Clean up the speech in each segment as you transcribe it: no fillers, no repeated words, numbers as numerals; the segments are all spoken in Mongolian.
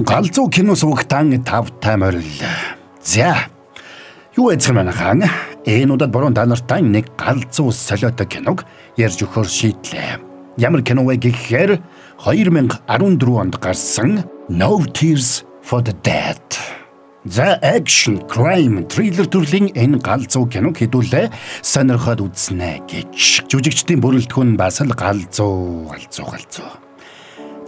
галзуу кино суугтан тавтай морил. За. Юу эцэмэнхэн энэ удаад борон та нартай нэг галзуу солиотой киног ярьж өгөхөөр шийдлээ. Ямар кино вэ гэхээр 2014 онд гарсан No Tears for the Dead. За action, crime, thriller төрлийн энэ галзуу киног хэдүүлээ сонирхоод үзнэ гэж. Жүжигчдийн бүрэлдэхүүн бас л галзуу.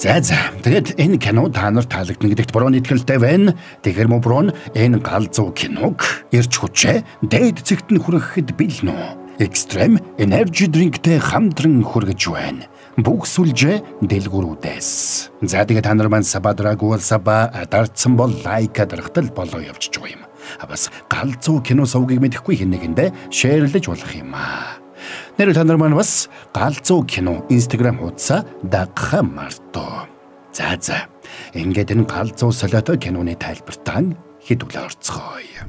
За тэгээд энэ кино та нарт таалагдана гэдэгт буруу итгэлтэй байна. Тэгэхээр мөн буруу энэ галзуу киног ирж хүчээ дээд зэгт нь хүрэхэд бэлнэ. Extreme energy drinkтэй хамтран хүргэж байна. Бүх сүлжээ дэлгүүрүүдээс. За тэгээд та нар маань сабадрагуул саба дарцсан бол лайк дарахтал болоо явчих юм. Бас галзуу кино сувгийг мэдэхгүй хинэгэндээ шеэрлэж болох юм аа. Нэр та нар маань бас галзуу кино Instagram хуудасаа дагах мартоо. За. Ингээд энэ галзуу солиотой киноны тайлбартаа хэдүүлээ орцгоё.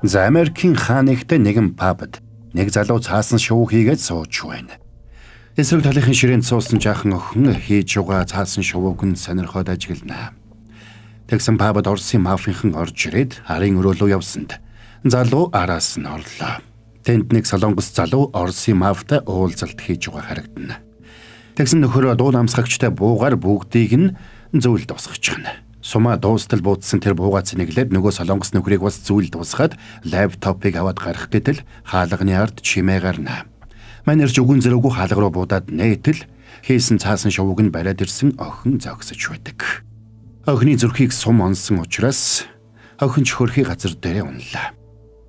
За Америкийн хаанигтай нэгэн пабд нэг залуу цаасан шоу хийгээд сууж байна. Эсвэл талынхын ширээнд суусан жаахан охин хийж байгаа цаасан шоуг нь сонирхоод ажиглана. Тэгсэн пабд Оросын мафийнхан орж ирээд арын өрөөлөө явсанд залуу араас нь орлоо. Тэнд нэг солонгос залуу Оросын мафтай уулзалт хийж байгаа харагдана. Тэгсэн нөхөр дуу намсгагчтай буугаар бүгдийг нь зөвлөлд усгachна. Сумаа дуустал буудсан тэр буугац нэглээд нөгөө солонгос нөхрийг бас зүйлд усгаад лаптопыг аваад гарах гэтэл хаалганы ард чимээ гарна. Манерч үгэн зэрэггүй хаалга руу буудаад нээтэл хийсэн цаасан шовыг нь бариад ирсэн охин зогсож байдаг. Охины зүрхийг сум онсон учраас охин ч хөрхий газар дээрээ унлаа.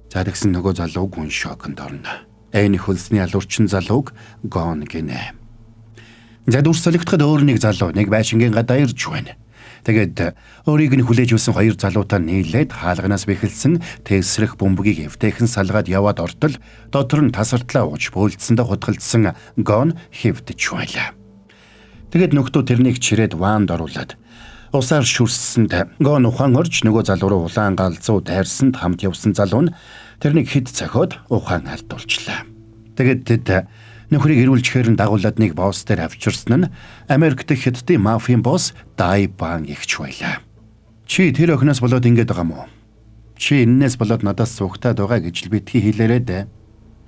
За тэгсэн нөгөө залуу гүн шоконд орно. Эйн хөлсний алуурчин залууг гон гинэ. За дүрсэлэгдэхэд өөр нэг залуу нэг байшингийн гадаа ирж байна. Тэгээд өөрийг нь хүлээж өгсөн хоёр залуутай нийлээд хаалганаас бэхэлсэн тесрэх бөмбөгийг эвтэйхэн салгаад яваад ортол дотор нь тасартлаа ууж бөөлдсөндө хутгалдсан гон хэвдэж байлаа. Тэгээд нөхдөө тэрнийг чирээд ваанд оруулаад усаар шүрссэнд гон ухаан орж нөгөө залуу руу улаан галзуу дайрсанд хамт явсан залуу нь тэрнийг хэд цохиод ухаан алдуулчлаа. Тэгээд тэд нөхрийг ирүүлжхээр нь дагуулад нэг босс дээр авчирсан нь Америкт хятадын мафийн босс Дайбан ихч байлаа. Чи тэр охиноос болоод ингэж байгаа мó? Чи энэс болоод надаас суугтаад байгаа гэж л битгий хэлээрээ дээ.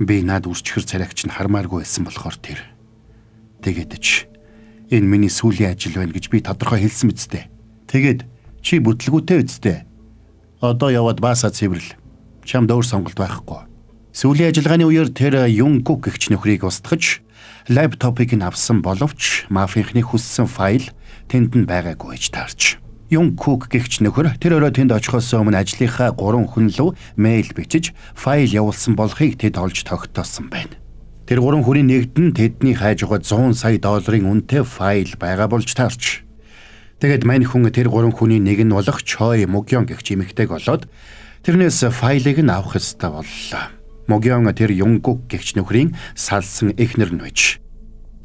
Би над үрчхэр царайгч нь хармааргүй байсан болохоор тэр. Тэгээд ч энэ миний сүүлийн ажил байна гэж би тодорхой хэлсэн мэт. Тэгээд чи бүтлгүүтэй үсттэй. Одоо яваад баасаа цэвэрлэл. Чамд өөр сонголт байхгүй. Сүүлийн ажиллагааны үеэр тэр Юнгкук гэгч нөхрийг устгаж лаптопыг нь авсан боловч мафийнхны хүссэн файл тэнд нь байгаагүй гэж таарч. Юнгкук гэгч нөхөр тэр өрөө тэнд очихоос өмнө ажлынхаа 3 хүн лөө мэйл бичиж файл явуулсан болохыг тэд олж тогтоосон байна. Тэр 3 хүний нэгд нь тэдний хайж байгаа $100 сая үнэтэй файл байгаа болж таарч. Тэгэд мань хүн тэр 3 хүний нэг нь болох Чой Могён гэгч эмэгтэйг олоод тэрнээс файлыг нь авах ёстой боллоо. Могён тэр Юнгкук гэгч нөхрийн салсан эхнэр нь байж.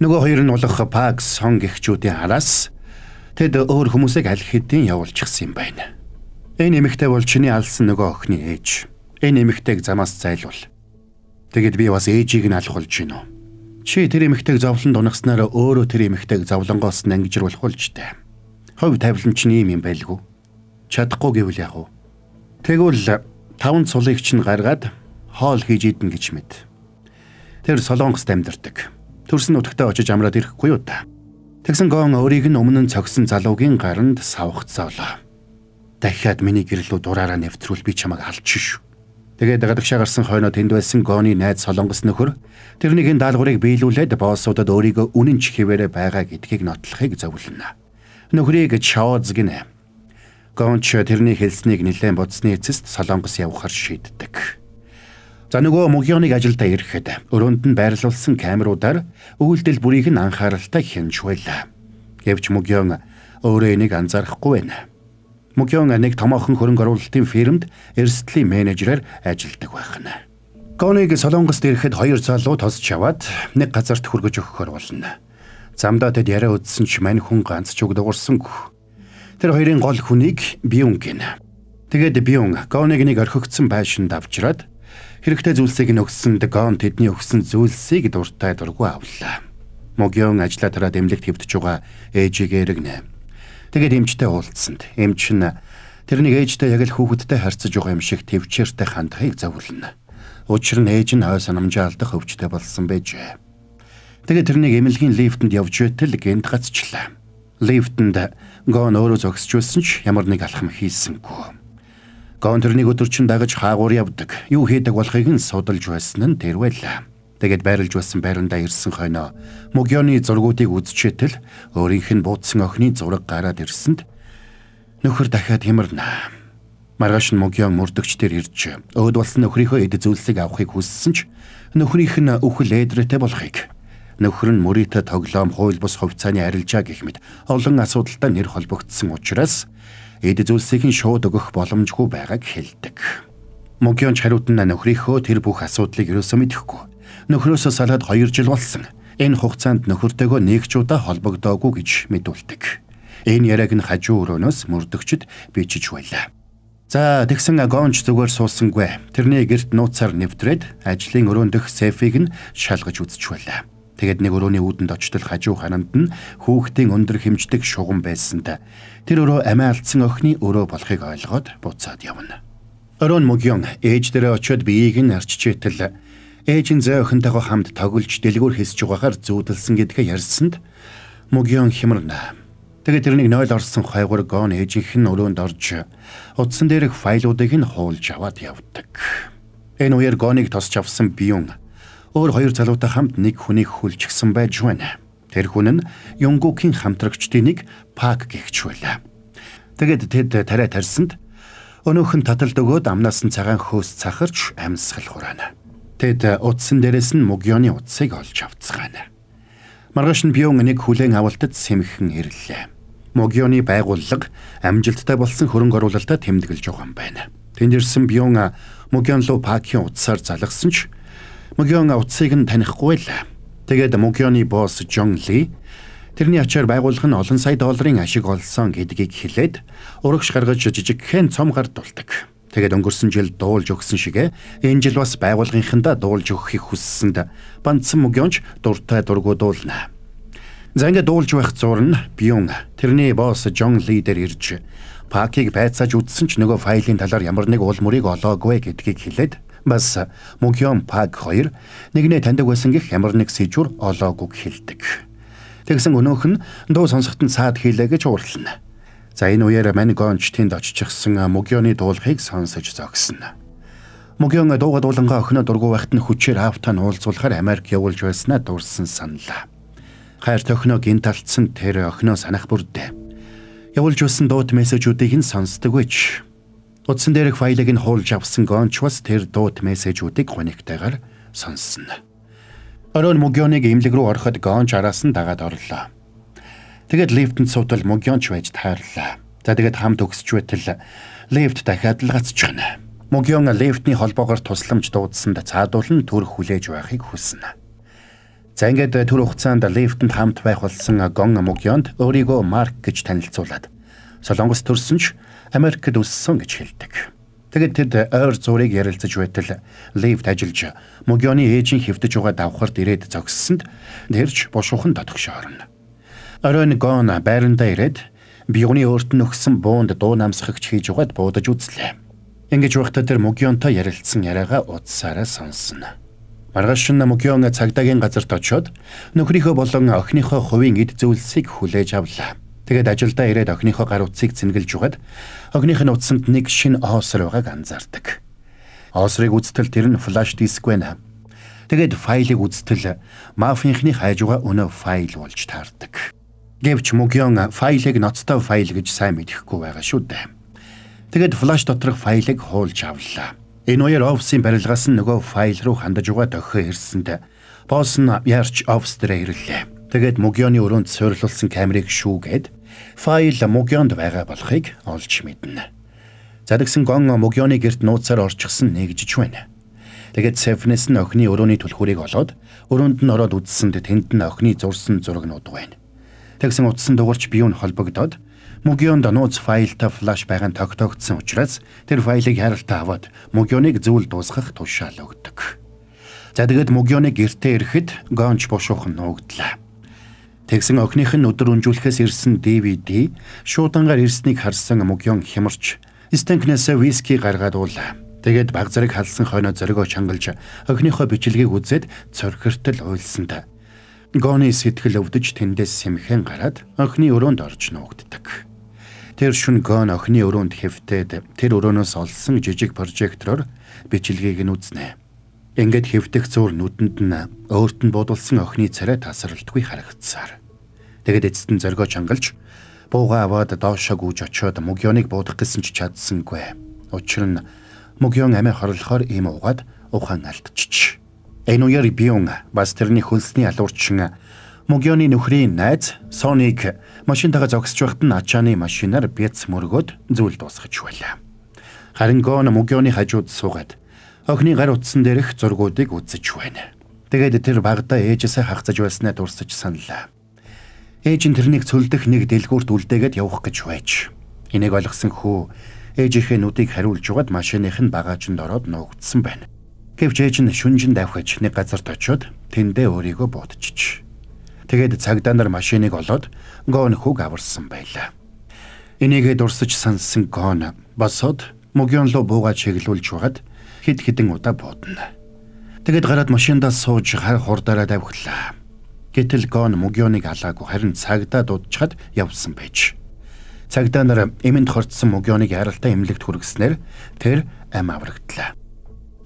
Нөгөө хоёр нь болох Пак Сон гэгчүүдийн хараас тэд өөр хүмүүсийг аль хэдийн явуулчихсан юм байна. Энэ эмэгтэй бол чиний алсан нөгөө охины ээж. Энэ эмэгтэйг замаас зайлуул. Тэгэд би бас ээжийг нь алхуулж гинөө. Чи тэр эмэгтэйг зовлонд унагснараа өөрөө тэр эмэгтэйг зовлонгоос нь ангижруулах болжтэй. Хов тавилан чинь юм байлгүй. Чадахгүй гэвэл яах вэ? Тэгвэл 5 цулыг чинь гаргаад хоол хийж идэн гэж мэд. Тэр солонгост амьдардаг. Төрсөн нутагтаа очиж амраад ирэхгүй юу та. Тэгсэн гон өөрийг нь өмнө нь цогсон залуугийн гаранд савхацаалаа. Дахиад миний гэрлүү дураараа нэвтрүүл би чамайг алчих шүү. Тэгээд гадагшаа гарсан хойноо тэнд байсан гоны найз солонгос нөхөр тэрнийхэн даалгаврыг биелүүлээд боссуудад өөрийгөө үнэн ч хിവэрэ байгаа гэдгийг нотлохыг зөвлөнө. Нөхрийг Чоз гинэ. Гонч тэрний хэлснийг нэлээд бодсны эцэст солонгос явахар шийддэг. За нөгөө Могёныг ажилдаа ирэхэд өрөөнд нь байрлуулсан камеруудаар үйлдэл бүрийг нь анхааралтай хянж байлаа. Гэвч Могён өөрөө энийг анзаарахгүй байна. Могён нэг томоохон хөрөнгө оруулалтын фирмд эрсдлийн менежерээр ажилладаг байна. Гоныг солонгост ирэхэд хоёр залуу тосч яваад нэг газарт хүргэж өгөхөр болно. Замдаа тэд яриа үдсэн ч мань хүн ганц ч үг дуурсангүй. Тэр хоёрын гол хүнийг Бьюн гинэ. Тэгээд Бьюн Гоныг нэг орхигдсон байшинд авчираад Хэрэгтэй зүйлсийг нь өгсөнд Гон тэдний өгсөн зүйлсийг дуртай дургүй авлаа. Могён ажлаа тараад эмнэлэгт хэвтэж байгаа ээжигээ эргэнэ. Тэгээд эмчтэй уулзсанд эмч нь тэрнийг ээжтэй яг л хүүхэдтэй харьцаж байгаа юм шиг төвчээртэй хандхыг зөвлөнө. Учир нь ээж нь хой санамжаа алдах өвчтэй болсон байжээ. Тэгээд тэрнийг эмнэлгийн лифтэнд явж байтал гэнт гацчлаа. Лифтэнд Гон өөрөө зогсож байсан ч ямар нэг алхам хийсэнгүй. Гон тэрнийг өдөржин дагаж хаагуур явдаг. Юу хийдэг болохыг нь судалж байсан нь тэр байлаа. Тэгээд байрлаж байсан байрандаа ирсэн хойноо Могёны зургуудыг үзчээтэл өөрийнх нь буудсан охины зураг гараад ирсэнд нөхөр дахиад хямарна. Маргааш нь Могён мөрдөгчдөр ирж өөд болсон нөхрийнхөө эд зүйлсийг авахыг хүссэн ч нөхрийнх нь үхэл ээдрээтэй болохыг, нөхөр нь мөрийтэй тоглоом хууль бус хувьцааны арилжаа гэх мэт олон асуудалтай нэр холбогдсон учраас эд зүйлсийг нь шууд өгөх боломжгүй байгааг хэлдэг. Могён ч хариуд нь нөхрийнхөө тэр бүх асуудлыг ерөөсөө мэдэхгүй. Нөхрөөсөө салаад 2 жил болсон. Энэ хугацаанд нөхөртэйгөө нэг ч удаа холбогдоогүй гэж мэдүүлдэг. Энэ яриаг нь хажуу өрөөнөөс мөрдөгчд бичиж байлаа. За тэгсэн Гонч зүгээр суусангүй. Тэрний гэрт нууцаар нэвтрээд ажлын өрөөнд дэх сейфийг нь шалгаж үзэж байлаа. Тэгэд нэг өрөөний үүдэнд очтол хажуу хананд нь хүүхдийн өндөр хэмждэг шугам байсанд тэр өрөө амиа алдсан охины өрөө болохыг ойлгоод буцаад явна. Өрөөн Могён ээж дээрээ очиод биеийг нь арчижээтэл ээж нь зөө охинтойгоо хамт тоглож дэлгүүр хийсэж байгаагаар зүүдэлсэн гэдгээ ярьсанд Могён хямарна. Тэгээд тэрнийг нойл орсон хайгуур Гон ээжийнх нь өрөөнд орж утсан дээрх файлуудыг нь хуулж аваад явдаг. Энэ үеэр Гоныг тосч авсан Бьюн өөр 2 залуутай хамт нэг хүнийг хүлчихсэн байж байна. Тэр хүн нь Юнгукийн хамтрагчдын нэг Пак гэгч байлаа. Тэгээд тэд тариа тарьсанд өнөөх нь таталд өгөөд амнаас нь цагаан хөөс цахарч амьсгал хураана. Тэд утсан дээрээс нь Могёны утсыг олж авцгаана. Маргааш нь Бьюн нэг хүлээн авалтад сэмхэн ирлээ. Могёны байгууллага амжилттай болсон хөрөнгө оруулалтаа тэмдэглэж байгаа юм байна. Тэнд ирсэн Бьюн Могён руу Пакийн утсаар залгасан ч Могён утсыг нь танихгүй байлаа. Тэгээд Могёны босс Жон Ли тэрний ачаар байгууллага нь олон сая долларын ашиг олсон гэдгийг хэлээд урагш гаргаж жижигхэн цом гардуулдаг. Тэгээд өнгөрсөн жил дуулж өгсөн шигэ энэ жил бас байгууллагынхандаа дуулж өгөхийг хүссэнд бандсан Могёнч дуртай дургу дуулна. За ингээд дуулж байх зурн Бьюн тэрний босс Жон Ли дээр ирж Пакийг байцааж үзсэн ч нөгөө файлын талаар ямар нэг уул мөрийг олоогүй гэдгийг хэлээд бас Могён Пак хоёр нэгнээ таньдаг байсан гэх ямар нэг сэжүр олоогүйг хэлдэг. Тэгсэн өнөөх нь дуу сонсоход нь цаад хийлээ гэж уурлана. За энэ үеэр Гонч тэнд очижсэн Могёны дуулахыг сонсож зогсоно. Могён дууга дуулангаа охиноо дургу байхад нь хүчээр аавтаа уулзуулахаар Америк явуулж байснаа дурсан саналаа. Хайрт охиноо гинт алдсан тэр охиноо санах бүрдээ. Явуулж байсан дууд мессежүүдийг нь сонсдог байж. Утсан дээрх файлыг нь хуулж авсан Гонч бас тэр дууд мессежүүдийг гонигтайгаар сонссно. Орон Могёныг имлэг рүү ороход Гонч араас нь дагаад орлоо. Тэгээд лифтэнд суудал Могёнч байж тайрлаа. За тэгээд хамт өгсөж байтал лифт дахиад л гацчихна. Могён лифтний холбоогоор тусламж дуудсанд цаадуулан төр хүлээж байхыг хүснэ. За ингээд төр хугацаанд лифтэнд хамт байх болсон Гон Могёнд өөрийгөө Марк гэж танилцуулаад Солонгос төрсөн ч Америкт өссөн гэж хэлдэг. Тэгээд тэд ойр зургийг ярилцаж байтал лифт ажиллаж Могёны ээжийн хэвтэж байгаа давхарт ирээд зогссонд тэрч бушуухан дотгошоорно. Оройн Гон байрандаа ирээд Бьюны өөрт нь өгсөн буунд дуу намсгагч хийж угаад буудаж үзлээ. Ингэж байхдаа тэр Могёнтой ярилцсан яриагаа утсаараа сонсно. Маргааш нь Могён цагдаагийн газарт очиод нөхрийнхөө болон охиныхоо хувийн эд зүйлсийг хүлээж авлаа. Тэгээд ажилдаа ирээд охиныхоо гар утсыг цэнгэлж угаад охиных нь утсанд нэг шинэ оосор байгааг анзаардаг. Оосрыг үзтэл тэр нь флаш диск байна. Тэгээд файлыг үзтэл мафийнхны хайжууга өнөө файл болж таардаг. Гэвч Могён файлыг ноцтой файл гэж сайн мэдэхгүй байгаа шүү дээ. Тэгэд флаш доторх файлыг хуулж авлаа. Энэ үеэр офисын барилгаас нь нөгөө файл руу хандаж байгаа дохио ирсэнд босс нь яарч офис дээр ирлээ. Тэгэд Могёны өрөөнд суйрлуулсан камерыг шүүгээд файл Могёнд байгаа болохыг олж мэднэ. Задагсан Гон Могёны гэрт нууцаар орчихсон нэгжиж байна. Тэгэд Сефнес нь охины өрөөний түлхүүрийг олоод өрөөнд нь ороод үзсэнд тэнд нь охины зурсан зурагнууд байна. Тэгсэн утсан дугаарч Бьюн холбогдоод Мөгионд нууц файлтай флаш байгаан тогтоогдсон учраас тэр файлыг харалтаа аваад Мөгионыг зүйл дуусгах тушаал өгдөг. За тэгээд Мөгионыг гэртээ ирэхэд гонч бушуухан нуугдлаа. Тэгсэн охиных нь өдөр өнжүүлэхээс ирсэн DVD шуудангаар ирснийг харсан Мөгион хямарч стенкнээс виски гаргаад уулаа. Тэгээд баг зэрэг халсан хойноо зоригоо чангалж охиныхоо бичлэгийг үзээд цорхиртол уйлсанд Гоны сэтгэл өвдөж тэндээс сэмхэн гараад охины өрөөнд орж нуугддаг. Тэр шүн Гон охины өрөөнд хэвтээд тэр өрөөнөөс олсон жижиг прожектороор бичлэгийг нь үзнэ. Ингээд хэвтэх зур нүдэнд нь өөрт нь бодулсан охины царай тасралтгүй харагдсаар. Тэгээд эцэст нь зоригоо чангалж бууга аваад доошоо гүйж очиод Мөгионыг буудах гэсэн ч чадсангүй. Учир нь Мөгион амиа хорлохоор ийм угаад ухаан алдчих. Энэ үеэр Бион бас тэрний хөлсний алуурчин Мөгионы нөхрийн найз Соник машинтайгаа зогсож байхад нь ачааны машинаар бяц мөргөөд зүйл дуусгаж байлаа. Харин Гон Мөгионы хажууд суугаад охины гар утсан дээрх зургуудыг үзэж байна. Тэгээд тэр багада ээжээсээ хагцаж байснаа дурсаж саналаа. Ээж нь тэрнийг цөлдөх нэг дэлгүүрт үлдээгээд явах гэж байж. Энийг ойлгосон хүү ээжийнхээ нүдийг хариулж угаад машиных нь багаажинд ороод нуугдсан байна. Гэвч ээж нь шүнжин давхиж нэг газарт очиод тэндээ өөрийгөө буудчих. Тэгээд цагдаа нар машиныг олоод Гон хүүг аварсан байлаа. Энийгээ дурсаж сансан Гон босоод Мөгион руу буугаа чиглүүлж угаад хэд хэдэн удаа буудана. Тэгээд гараад машиндаа сууж хар хурдаараа давхлаа. Гэтэл Гон Мөгионыг алаагүй харин цагдаа дуудчихад явсан байж. Цагдаа нар эмэнд хорцсон Мөгионыг яралтай эмнэлэгт хүргэснээр тэр ам аврагдлаа.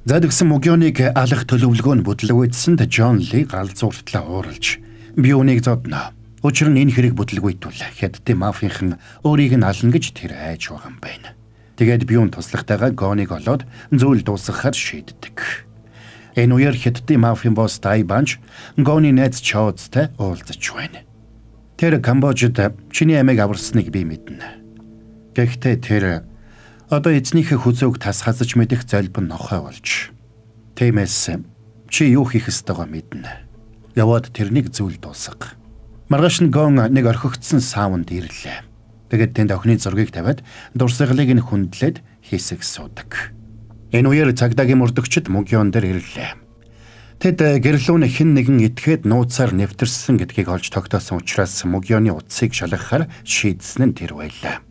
За тэгсэн Мөгионыг алах төлөвлөгөө нь бүтлгүйдсэнд Джон Ли галзууртлаа ууралж Бионыг зодно. Учир нь энэ хэрэг бүтлгүйдвэл хятадын мафийнхан өөрийг нь ална гэж тэр айж байгаа юм байна. Тэгээд Бион туслахтайгаа Гоныг олоод зүйл дуусгахаар шийддэг. Энэ үеэр хятадын мафийн босс Тайбанч Гоны найз Чоцтой уулзаж байна. Тэр Камбожид чиний амийг аварсныг би мэднэ. Гэхдээ тэр одоо эзнийхээ хүзөөг тас хазаж мэдэх залбин нохой болж. Тиймээс чи юу хийх ёстойгоо мэднэ. Яваад тэрнийг зүйл дуусга. Маргааш нь Гон нэг орхигдсон саунд ирлээ. Тэгээд тэнд охины зургийг тавиад дурсгалыг нь хүндлээд хийсэг суудаг. Энэ үеэр цагдаагийн мөрдөгчд Мөгион дээр ирлээ. Тэд гэрлүүн хэн нэгэн итгээд нууцаар нэвтэрсэн гэдгийг олж тогтоосон учраас Мөгионы утсыг шалгахаар шийдсэн нь тэр байлаа.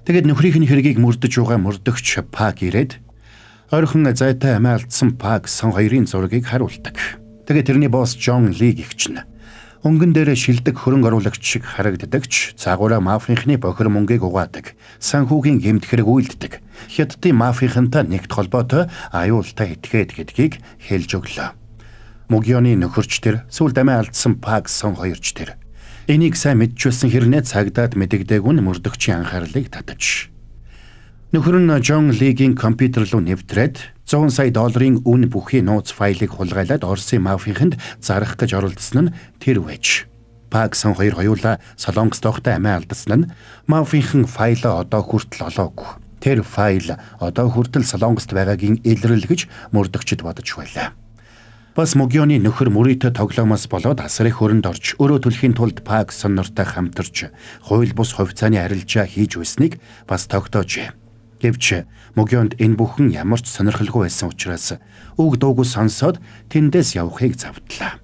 Тэгээд нөхрийнхний хэргийг мөрдөж байгаа мөрдөгч Пак ирээд ойрхон зайтай амиа алдсан Пак сон хоёрын зургийг харуулдаг. Тэгээд тэрний босс Джон Ли гихчнэ. Өнгөн дээр шилдэг хөрөнгө оруулагч шиг харагддагч цаагаараа мафийнхны бохир мөнгийг угаадаг. Санхүүгийн гэмт хэрэг үйлддэг. Хятадын мафийнхантай нэгт холбоотой аюултай этгээд гэдгийг хэлж өглөө. Мөгионы нөхөрч тэр сүүлд амиа алдсан Пак сон хоёрч тэр. Энийг сайн мэдчихсэн хэрнээ цагдаад мэдэгдээгүй нь мөрдөгчийн анхаарлыг татаж. Нөхөр нь Джон Лигийн компьютер руу нэвтрээд 100 сая долларын үн бүхий нууц файлыг хулгайлаад Оросын мафийнханд зарах гэж оролдсон нь тэр байж. Пак сон хоёр хоёулаа Солонгос доохтой амиа алдсан нь мафийнхан файлаа одоо хүртэл олоогүй. Тэр файл одоо хүртэл Солонгост байгаагийн илрэл гэж мөрдөгчд бодож байлаа. Бас Мөгионы нөхөр мөрийтэй тоглоомоос болоод асрын хөрөнд орж өөрөө төлөхийн тулд Пак сон нартай хамтарч хууль бус хувьцааны арилжаа хийж байсныг бас тогтоожээ. Гэвч Мөгионд энэ бүхэн ямар ч сонирхолгүй байсан учраас үг дуугүй сонсоод тэндээс явахыг завдлаа.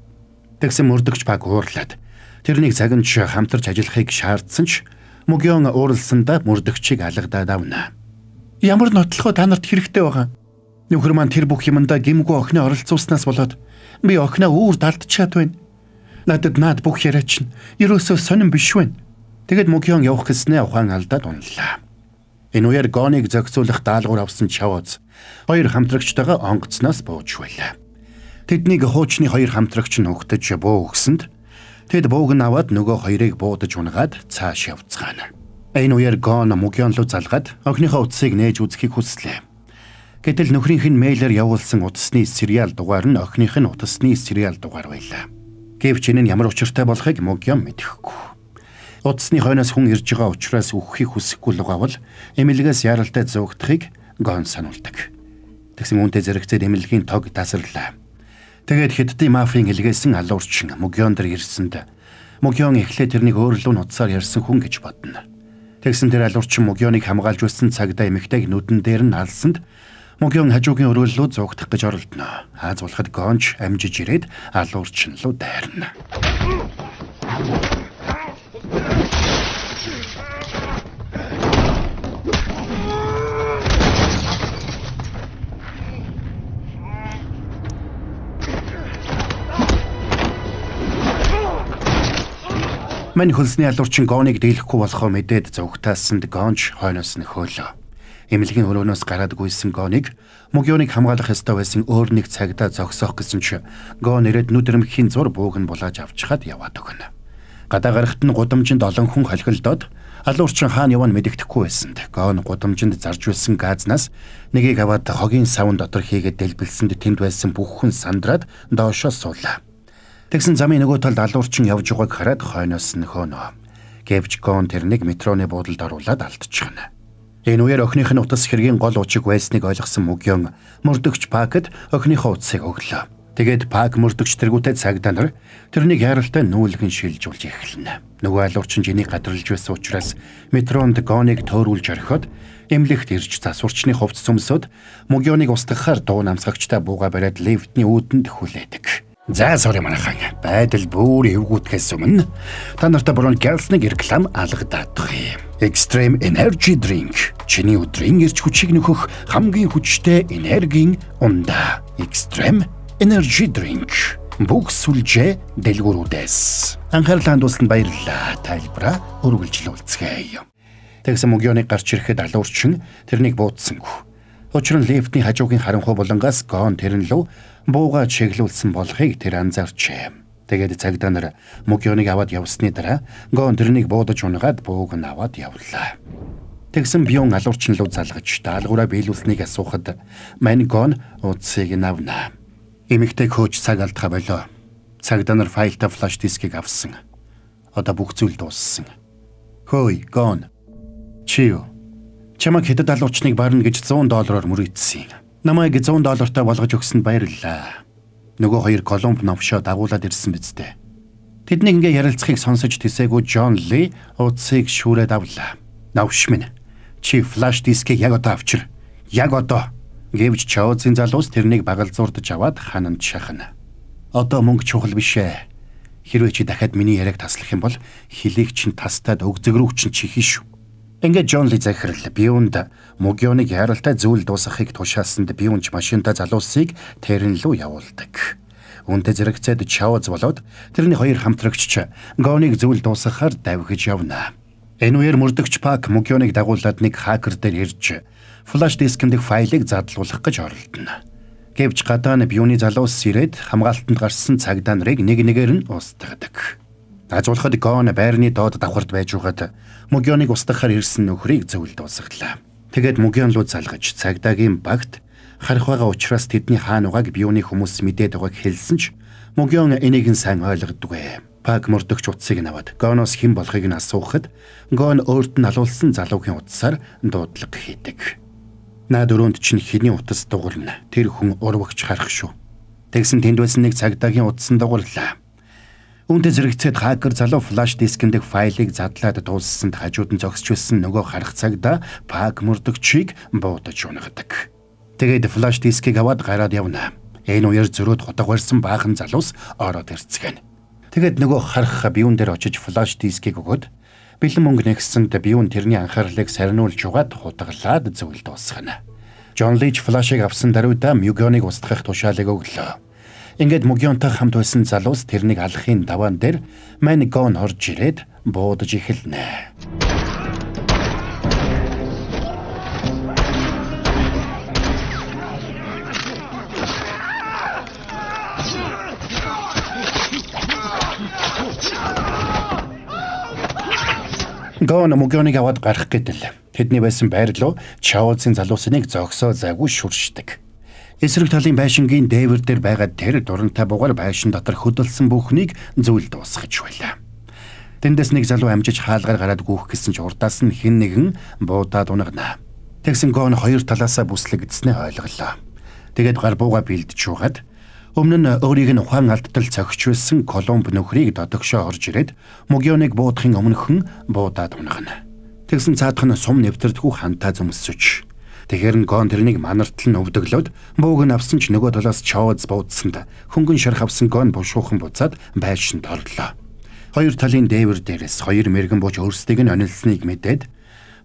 Тэгсэн мөрдөгч Пак уурлаад тэрнийг цагинч хамтарч ажиллахыг шаардсан ч Мөгион ууралсандаа мөрдөгчийг алгадаад авна. Ямар нотлохоо та нарт хэрэгтэй байгаа. Нөхөр маань тэр бүх юмдаа гимгүй охиноо оролцуулснаас болоод би охиноо үүр далдчихад байна. Надад бүх яриа чинь ерөөсөө сонирн биш байна. Тэгэд Мөгион явах гэснээ ухаан алдаад унлаа. Энэ үеэр Гоныг зохицуулах даалгавар авсан Чавоз хоёр хамтрагчтайгаа онгоцноос бууж байлаа. Тэднийг хуучны хоёр хамтрагч нь өгтөж буу өгсөнд тэд бууг нь аваад нөгөө хоёрыг буудаж унгаад цааш явцгаана. Энэ үеэр Гон Мөгион руу залгаад охиныхоо утсыг нээж үзэхийг хүслээ. Гэтэл нөхрийнх нь мэйлээр явуулсан утасны сериал дугаар нь охиных нь утасны сериал дугаар байлаа. Гэвч энэ нь ямар учиртай болохыг Мөгион мэдэхгүй. Утасны хойноос хүн ирж байгаа учраас үхэхийг хүсэхгүй л угаавал эмнэлгээс яралтай зуугдахыг Гон сануулдаг. Тэгсэн үүнтэй зэрэгцээд эмнэлгийн тог тасарлаа. Тэгээд хятадын мафийн илгээсэн алуурчин Мөгион дээр ирсэнд Мөгион эхлээд тэрнийг өөрлөө нуцаар ярьсан хүн гэж бодно. Тэгсэн тэр алуурчин Могёныг хамгаалж байсан цагдаа эмэгтэйг нүдэн дээр нь алсанд Могён хажуугийн өрөөллөө зуугдах гэж оролдоно. Аз болоход Гонч амжиж ирээд алуурчин руу дайрна. Мань хөлсний алуурчин Гоныг дийлэхгүй болохоо мэдээд зугтаасанд Гонч хойноос нь хөөлөө. Эмнэлгийн өрөөнөөс гараад гүйсэн Гоныг Могёныг хамгаалах ёстой байсан өөр нэг цагдаа зогсоох гэсэн чинь Гон ирээд нүдэрмхийн зур бууг нь булааж авчихад яваад өгнө. Гадаа гарахт нь гудамжинд олон хүн холхилдоод алуурчин хаана явна мэдэгдэхгүй байсанд Гон гудамжинд зарж байсан газнаас нэгийг аваад хогийн савн дотор хийгээд дэлбэлсэнд тэнд байсан бүх хүн сандраад доошоо суулаа. Тэгсэн замын нөгөө талд алуурчин явж байгааг хараад хойноос нь хөөнө. Гэвч Гон тэрнийг метроны буудалд оруулаад алдчихна. Энэ үеэр охиных нь утас хэргийн гол учиг байсныг ойлгосон Могён мөрдөгч Пакэд охиныхоо утсыг өглөө. Тэгээд Пак мөрдөгч тэргүүтээ цагдаа нар тэрнийг яаралтай нүүлгэн шилжүүлж эхэлнэ. Нөгөө алуурчин жинийг гадралж байсан учраас метронд Гоныг төөрүүлж орхиод эмнэлэгт ирж засварчны хувцс өмсөд Могёныг устгахаар дуу намсгагчтай бууга бариад лифтний үүдэнд хүлээдэг. За sorry манайхан. Байдал бүр эвгүүтгэс өмнө та нартай борон гэлснэг реклам алгадаад байгаа. Extreme Energy Drink. Чиний өдрийн эрч хүчийг нөхөх хамгийн хүчтэй энергийн ундаа. Extreme Energy Drink. Бүх сүлжээ дэлгүүрүүдээс. Анхаарлаа хандуулсанд баярлалаа. Тайлбараа үргэлжлэл үлцгээе. Тэгсэн Могёныг гарч ирэхэд алуурчин тэрнийг буудсангүй. Учир нь лифтний хажуугийн харанхуй булангаас Гон тэрэн лөө бууга чиглүүлсэн болохыг тэр анзаарчээ. Тэгээд цагдаа нар Могёныг аваад явсны дараа Гон тэрнийг буудаж унгаад бууг нь аваад явлаа. Тэгсэн Бьон алуурчин лөө залгаж даалгавраа биелүүлснийг асуухад мань Гон утсыг нь авна. Эмэгтэй коуч цаг алдхаа болоо. Цагдаа нар файлтай флаш дискийг авсан. Одоо бүх зүйл дууссан. Хөөе Гон. Чи юу? Чамайг хэдэд алуурчныг барна гэж $100 мөрөөдсөн. Намайг $100 болгож өгсөнд баярлалаа. Нөгөө хоёр Колумб новшоо дагуулад ирсэн биз дээ. Тэдний ингээ ярилцахыг сонсож тэсээгүй Джон Ли утсыг шүүрээд авлаа. Новш минь. Чи флаш дискийг яг одоо авчир. Яг одоо. Гэвч Чаозын залуус тэрнийг багалзуурдаж аваад хананд шахна. Одоо мөнгө чухал биш ээ. Хэрвээ чи дахиад миний яриаг таслах юм бол хилийг чинь тастаад өгзөг рүү чинь чихэн шүү. Ингээд Джон Ли захирал Бьонд Могёныг яаралтай зүйл дуусгахыг тушаасанд Бьонч машинта залуусыг тэрэн лөө явуулдаг. Үнтэй зэрэгцээд Чаоз болоод тэрний хоёр хамтрагч Гоныг зүйл дуусгахаар давхиж явна. Энэ үеэр мөрдөгч Пак Могёныг дагуулад нэг хакер дээр ирж флаш дискэнд файлыг задлуулах гэж оролдоно. Гэвч гадаа нь Бьоны залуус ирээд хамгаалтанд гарсан цагдаа нарыг нэг нэгээр нь устгадаг. Азуулахад Гон байрны доод давхарт байж байгаад Могёныг устгахаар ирсэн нөхрийг зөвл дуусгалаа. Тэгээд Могён руу залгаж цагдаагийн багт харах байгаа учраас тэдний хаана байгааг Бьоны хүмүүс мэдээд байгааг хэлсэн ч Могён энийг нь сайн ойлгодгүй. Пак мөрдөгч утсыг нь аваад Гоноос хэн болохыг нь асуухад Гон өөрт нь алуулсан залуугийн утсаар дуудлага хийдэг. Наад өрөөнд чинь хэний утас дугуурна. Тэр хүн урвагч харах шүү. Тэгсэн тэнд байсан нэг цагдаагийн утсан дугуурлаа. Үүнтэй зэрэгцээд хакер залуу флаш дискэнд файлыг задлаад дууссанд хажууд нь зогсч байсан нөгөө харах цагдаа Пак мөрдөгчийг буудаж унагадаг. Тэгээд флаш дискийг аваад гараад явна. Энэ үеэр зөрөөд хотог барьсан баахан залуус ороод ирцгэн. Тэгээд нөгөө харах Бьон дээр очиж флаш дискийг өгөөд бэлэн мөнгө нэгсэнд Бьон тэрний анхаарлыг сарниулж угаад хутгалаад зөвл дуусгана. Джон Лич флашыг авсан даруйда Могёныг устгах тушаалыг өглөө. Ингээд Могёнтой хамт байсан залуус тэрнийг алахын даваан дээр мань Гон орж ирээд буудаж эхэлнэ. Гон Могёныг аваад гарах гэтэл тэдний байсан байр руу Чаозын залуусыг зогсоо зайгүй шүршдэг. Эсрэг талын байшингийн дээвэр дээр байгаа тэр дурантай бугаар байшин дотор хөдөлсөн бүхнийг зөвл дуусгаж байлаа. Тэндээс нэг залуу амжиж хаалгаар гараад гүйх гэсэн ч урдаас нь хэн нэгэн буудаад унагнаа. Тэгсэн Гон хоёр талаасаа бүслэгдснээ ойлголоо. Тэгээд гар бууга бэлдэж угаад өмнө нь өөрийг нь ухаан алдтал цогч байсан Колумб нөхрийг додогшоо орж ирээд Могёныг буудахын өмнөхөн буудаад унагна. Тэгсэн цаадах нь сум нэвтэрдэггүй хантаа зөмсөж. Тэгэхэр нь Гон тэрнийг манартал нь өвдөглөөд бууг нь авсан ч нөгөө талаас Чаоз буудсанд хөнгөн шарх авсан Гон бушуухан буцаад байшинд орлоо. Хоёр талын дээвэр дээрээс хоёр мэрэгэн бууж өөрсдийг нь онилсныг мэдээд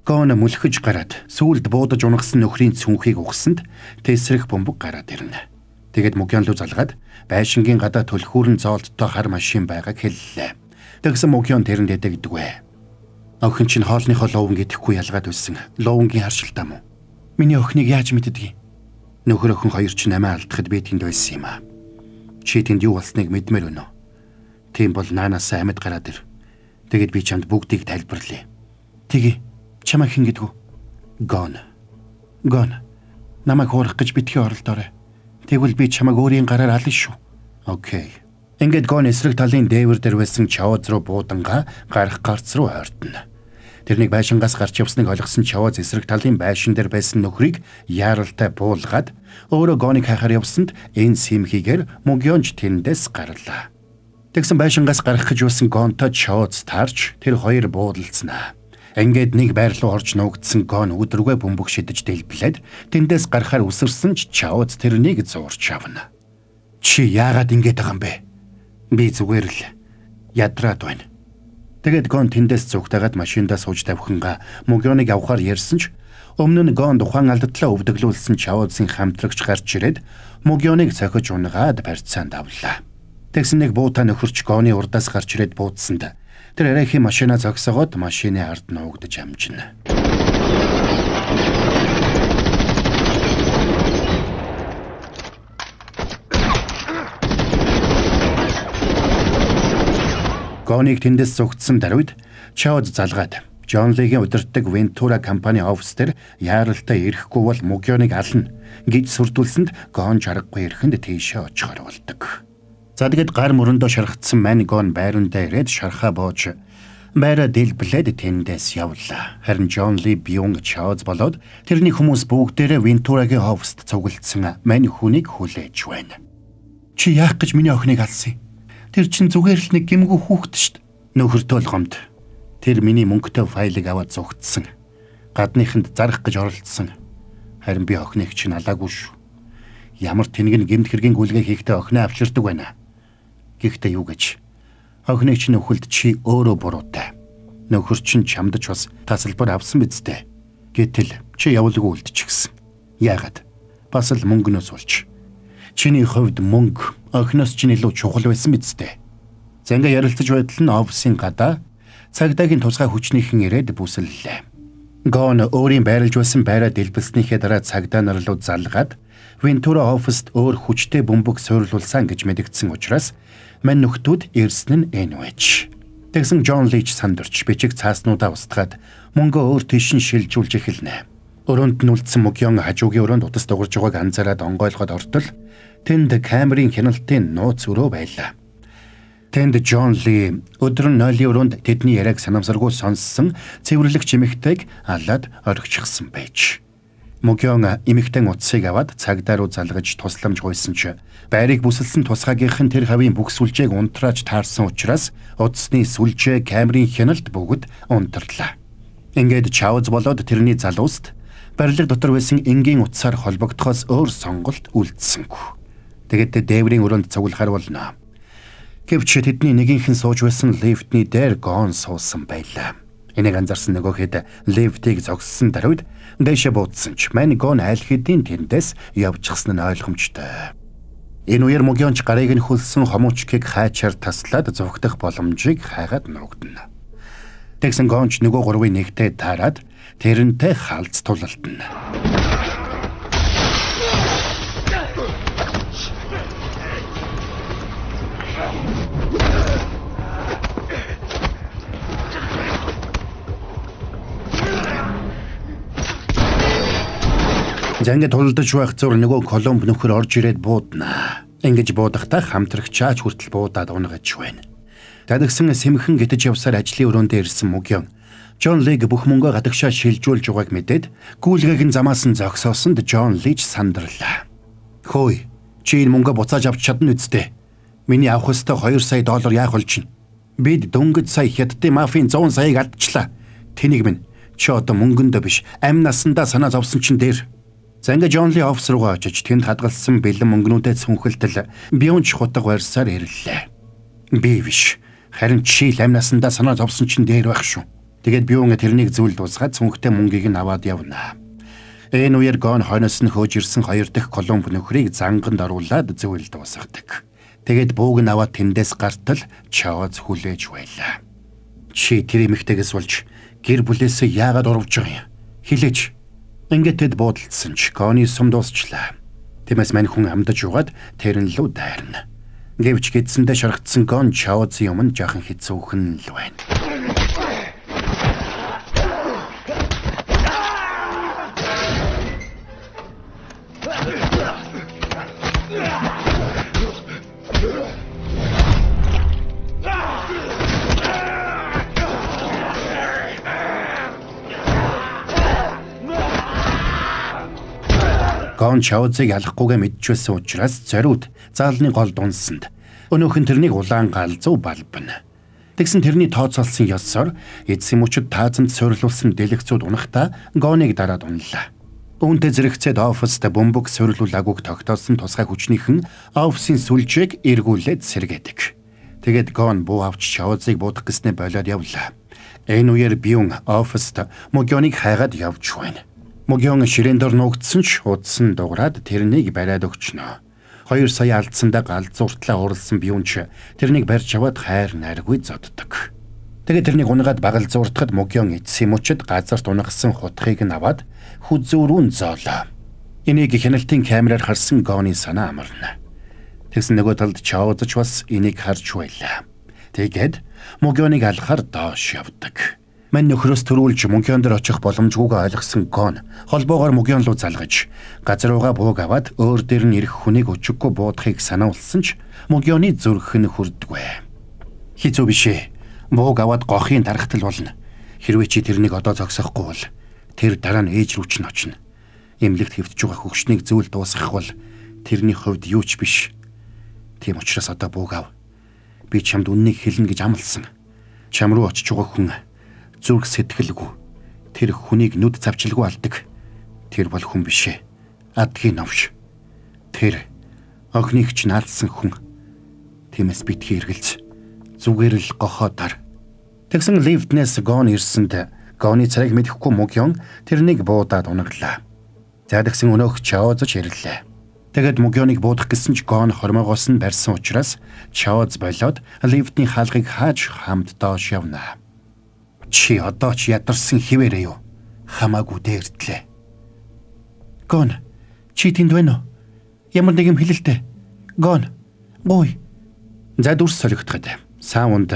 Гон мүлхэж гараад сүүлд буудаж унагсан нөхрийн цүнхийг угсанд тесрэх бөмбөг гараад ирнэ. Тэгэд Мөгён руу залгаад байшингийн гадаа төлхүүрэн зоолттой хар машин байгааг хэллээ. Тэгсэн Мөгён тэрэнд эдэгдвэ. Охин чинь хоолныхоо ловн гэдэхгүй ялгаад байсан. Ловнгийн харшилтаа мөн. Миний охиныг яаж мэддгийг? Нөхөр охин хоёр ч намаа алдахад би тэнд байсан юм аа. Чи тэнд юу болсныг мэдмээр өнөө. Тийм бол наанаас амьд гараад ир. Тэгэд би чамд бүгдийг тайлбарлая. Тэгье. Чамаа хэн гэдгүү? Гон. Намайг хуурах гэж битгий оролдоорой. Тэгвэл би чамайг өөрийн гараар ална шүү. Окей. Ингээд Гон эсрэг талын дээвэр дээр байсан Чаоз руу буудангаа гарах гарц руу ойртно. Тэрнийг байшингаас гарч явсныг ойлгосон Чаоз эсрэг талын байшин дээр байсан нөхрийг яаралтай буулгаад өөрөө Гоныг хайхаар явсанд энэ симхийгээр Мөгёнч тэндээс гарлаа. Тэгсэн байшингаас гарах гэж байсан Гонтой Чаоз таарч тэр хоёр буудалцнаа. Ингээд нэг байр руу орж нуугдсан Гон өдрөгөө бөмбөг шидэж дэлбэлээд тэндээс гарахаар үсэрсэн ч Чаоз тэрнийг зуурч авна. Чи яагаад ингэж байгаа юм бэ? Би зүгээр л ядраад байна. Тэгээд Гон тэндээс зүгтагаад машиндаа сууж тавхингаа Мөгёныг авахаар ярьсан ч өмнө нь Гон тухайн алдатлаа өвдөглүүлсэн Чаозын хамтрагч гарч ирээд Мөгёныг цохиж унгаад барьцаанд авлаа. Тэгсэн нэг буутаа нөхөрч Гоны урдаас гарч ирээд буудсанд тэр арайхийн машинаа зогсоогоод машины ард нуугдаж амжина. Гоныг тэндээс зүгтсэн даруйд Чаоз залгаад Жон Лигийн удирддаг Вентура компани офис дээр яаралтай ирэхгүй бол Мөгёныг ална гэж сүрдүүлсэнд Гон чаргагүй ирэхэнд тийшээ очихоор болдог. За тэгэд гар мөрөндөө шаргацсан мань Гон байрандаа ирээд шархаа бууж байраа дэлбэлээд тэндээс явлаа. Харин Жон Ли Бьюнг Чаоз болоод тэрний хүмүүс бүгдээрээ Вентурагийн офист цуглдсан мань хүнийг хүлээж байна. Чи яах гэж миний охиныг алсан юм? Тэр чин зүгээр л нэг гимгүү хүүхэд штт. Нөхөртөө л гомд. Тэр миний мөнгөтэй файлыг аваад зугтсан. Гадныханд зарах гэж оролдсон. Харин би охиныг чинь алаагүй шүү. Ямар тэнэг нь гэмт хэргийн гүйлгээ хийхдээ охиноо авчирдаг байна. Гэхдээ юу гэж? Охиныг чинь өхөлд чи өөрөө буруутай. Нөхөр чинь чамдж бас тасалбар авсан биз дээ. Гэтэл чи явуулгүй үлдчихсэн. Яагаад? Бас л мөнгөнөөс болж. Чиний хувьд мөнгө охиноос чинь илүү чухал байсан биз дээ. Занга ярилцаж байтал нь офисын гадаа цагдаагийн тусгай хүчнийхэн ирээд бүсэллээ. Гон өөрийн байрлаж байсан байраа дэлбэлснийхээ дараа цагдаа нар руу залгаад Вентура офист өөр хүчтэй бөмбөг суйрлуулсан гэж мэдгдсэн учраас мань нөхдүүд ирсэн нь энэ байж. Тэгсэн Жон Лич сандурч бичиг цааснуудаа устгаад мөнгөө өөр тийш нь шилжүүлж эхэлнэ. Өрөөнд нь үлдсэн Мөгён хажуугийн өрөөнд утас дугарж байгааг анзаараад онгойлгоод ортол тэнд камерын хяналтын нууц өрөө байлаа. Тэнд Жон Ли өдөр нь 0-ийн өрөөнд тэдний яриаг санамсаргүй сонссон цэвэрлэгч эмэгтэйг алаад орхичихсан байж. Мөгён эмэгтэй утсыг аваад цагдаа руу залгаж тусламж гуйсан ч байрыг бүсэлсэн тусгаагийнхан тэр хавийн бүх сүлжээг унтрааж таарсан учраас утасны сүлжээ камерын хяналт бүгд унтарлаа. Ингээд Чаоз болоод тэрний залууст барилга дотор байсан энгийн утсаар холбогдохоос өөр сонголт үлдсэнгүй. Тэгэд дээврийн өрөөнд цуглахаар болно. Гэвч тэдний нэгийнхэн сууж байсан лифтний дээр Гон суусан байлаа. Энийг анзаарсан нөгөөхэд лифтийг зогссон даруйд дэше буудсан ч мань Гон айл хэдийн тэндээс явчихсан нь ойлгомжтой. Энэ үеэр Мөгёнч гарыг нь хөлсөн хомуучгийг хайчаар таслаад зовхдох боломжийг хайгаад нуугдана. Тэгсэн Гонч нөгөө гурвын нэгтэй таарад тэрнтэй хаалц тулалдана. Занга тулдаж байх зур нөгөө Колумб нөхөр орж ирээд бууднаа. Ингэж буудахдаа хамтрагчаач хүртэл буудаад унгаж байна. Тадагсан сэмхэн гитэж явсаар ажлын өрөөндөө ирсэн Мөгён Жон Лиг бүх мөнгөө гадагшаа шилжүүлж байгааг мэдээд гүйлгээг нь замаас нь зогсоосонд Жон Лич сандарлаа. Хөөе, чи энэ мөнгөө буцааж авч чадна үсттэй. Миний авах ёстой $2 сая яах болж чинь? Бид дөнгөж сая хятадын мафийн 100 саяыг алдчихлаа. Тэнийг минь Чи одоо мөнгөндөө биш, амь насандаа санаа зовсон чинь дээр. За ингээ Джон Ли офис руугаа очиж тэнд хадгалсан бэлэн мөнгнүүдэд сүнхэлтэл Бионч хутга барьсаар ирлээ. Би биш. Харин чи л амь насандаа санаа зовсон чинь дээр байх шүү. Тэгээд Бион тэрнийг зүйл дуусгаад сүнхтэй мөнгийг нь аваад явна. Энэ үеэр Гон хойноос нь хөөж ирсэн 2 дахь Колумб нөхрийг занганд оруулаад зүйл дуусгадаг. Тэгээд бууг нь аваад тэндээс гартал Чаоз хүлээж байлаа. Чи тэр эмэгтэйгээс болж гэр бүлээсээ яагаад урвж байгаа юм? Хэлээч. Ингээд тэд буудалцсан ч Гоны сум дуусчлаа. Тиймээс мань хүн амдаж угаад тэрэн лүү дайрна. Гэвч гэдсэндээ шаргацсан Гон Чаозын өмнө жаахан хэцүүхэн л байна. Гон Чаозыг ялахгүйгээ мэдчихсэн учраас зориуд заалны гол дунсанд өнөөх нь тэрнийг улаан галзуу балбана. Тэгсэн тэрний тооцоолсон ёсоор эцсийн мөчөд таазанд суйрлуулсан дэлгэцүүд унахтаа Гоныг дараад унлаа. Үүнтэй зэрэгцээд оффист бөмбөг суйрлуулаагүйг тогтоосон тусгай хүчнийхэн офисын сүлжээг эргүүлээд сэргээдэг. Тэгээд Гон буу авч Чаозыг буудах гэснээ болоод явлаа. Энэ үеэр Бион оффист Могёныг хайгаад явж байна. Могён ширээн дор нуугдсан ч удсан дуурайд тэрнийг бариад өгчнө. 2 сая алдсандаа галзууртлаа уралсан Бионч тэрнийг барьж аваад хайр найргүй зоддог. Тэгээд тэрнийг унгаад багал зууртахад Могён эцсийн мөчөд газарт унагсан хутгийг нь аваад хүзүүрүүн зоолоо. Энийг хяналтын камераар харсан Гоны санаа амарна. Тэгсэн нөгөө талд Чаоз ч бас энийг харж байлаа. Тэгээд Могёныг алхахаар доош явдаг. Мань нөхрөөс төрүүлж Могён дээр очих боломжгүйгээ ойлгосон Гон холбоогоор Могён руу залгаж газар руугаа бууг аваад өөр дээр нь ирэх хүнийг өчиггүй буудахыг санаулсан ч Могёны зүрх нь хүрдэггүй. Хизүү бишээ. Бууг аваад гохын дарахтал болно. Хэрвээ чи тэрнийг одоо зогсоохгүй бол тэр дараа нь ээж рүү ч н очно. Эмнэлэгт хэвтэж байгаа хөгшнийг зүйл дуусгах бол тэрний хувьд юу ч биш. Тийм учраас одоо бууг ав. Би чамд үннийг хэлнэ гэж амласан. Чам руу очиж байгаа хүн зүрх сэтгэлгүй. Тэр хүнийг нүд завчилгүй алдаг. Тэр бол хүн бишээ. Адгийн новш. Тэр охиныг ч наалсан хүн. Тиймээс битгий эргэлз. Зүгээр л гохоодаар. Тэгсэн лифтнээс Гон ирсэнд Гоны царайг мэдэхгүй Могён тэрнийг буудаад унаглаа. За тэгсэн өнөөх Чаоз ч ирлээ. Тэгэд Могёныг буудах гэсэн ч Гон хормоогоос нь барьсан учраас Чаоз болоод лифтний хаалгыг хааж хамт доош явна. Чи одоо ч ядарсан хിവэрээ юу? Хамаагүй дээрдлээ. Гон, чи тэнд байна уу? Ямар нэг юм хэлэлтэй. Гон, гой. За дүрс солигдоход. Саунд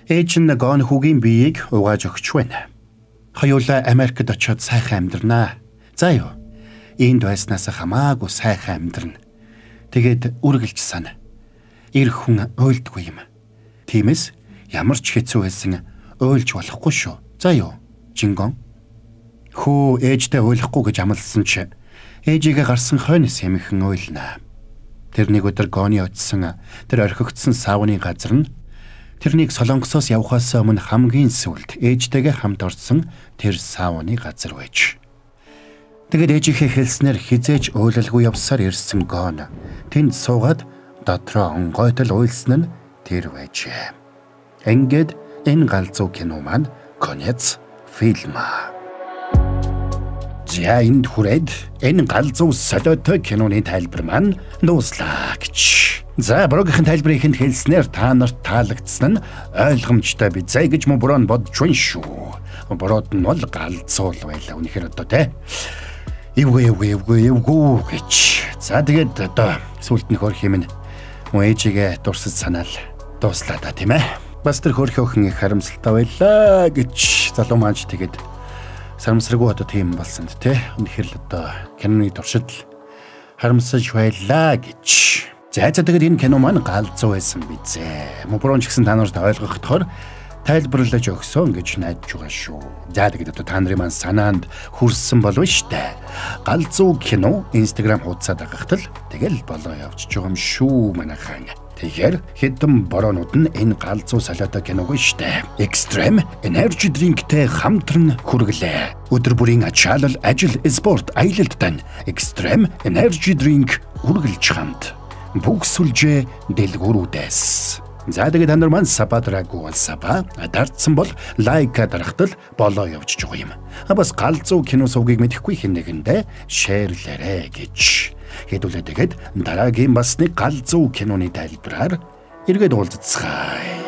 ээж нь Гон хүүгийн биеийг угааж өгч байна. Хоёулаа Америкт очиод сайхан амьдрнаа. За юу. Энд байснаас хамаагүй сайхан амьдрна. Тэгээд үргэлж сана. Ир хүн ойлдгүй юм. Тиймээс ямар ч хэцүү байсан ойлж болохгүй шүү. За юу, Жингон. Хөө ээжтэй ойлгохгүй гэж амласан ч ээжигээ гарсан хойноос эмхэн ойлнаа. Тэр нэг өдөр Гоны очсон тэр орхигдсон савны газар нь тэрнийг Солонгосоос явхаас өмнө хамгийн сүүлд ээжтэйгээ хамт орсон тэр савны газар байж. Тэгэд ээжийнхээ хэлснээр хизээж ойлалгүй явсаар ирсэн Гон тэнд суугаад дотроо онгойтол уйлсан нь тэр байжээ. Ингээд энэ галзуу кино маань конец фильма. За энд хүрээд энэ галзуу солиотой киноны тайлбар маань дууслаа гэж. За брогийнхэн тайлбарыг ихэнд хэлснээр та нарт таалагдсан нь ойлгомжтой бизээ гэж мөн буруу бодож байна шүү. Бурууд нь бол галзуу байлаа үнэхээр одоо те. Эвгүй гэж. За тэгээд одоо сүлд нь хөрх юм нь мөн ээжигээ дурсаж санаал дууслаа да тийм ээ. Бас тэр хөрхөөхөн их харамсалтай байлаа гэж залуу маань тэгээд сарамсраггүй одоо тийм болсон тий. Үнэхээр л одоо киноны туршид харамсаж байлаа гэж. За тэгээд энэ кино маань галзуу байсан бизээ. Мөн ч гэсэн та нарт ойлгохдохоор тайлбарлаж өгсөн гэж найдаж байгаа шүү. За тэгээд одоо та нарын маань санаанд хүрсэн болов штэ. Галзуу кино Instagram хуудасаа дагахтал тэгэл болоо явчих юм шүү манайхан. Тэгэхээр хэдэн бороонууд нь энэ галзуу солиотой киног штэ. Extreme Energy Drink-тэй хамтран хүргэлээ. Өдөр бүрийн ачаалал, ажил, спорт, аялалд тань Extreme Energy Drink хүргэлж хамт. Бүх сүлжээ дэлгүүрүүдээс. За тэгээд та нар маань сападраагүй бол сапа дардсан бол лайка дарахтал болоо явж байгаа юм. Бас галзуу кино сувгийг мэдэхгүй хэн нэгэндээ шеэрлээрэ гэж. Хэдүүлээ тэгээд дараагийн бас нэг галзуу киноны тайлбараар эргээд уулзцгаая.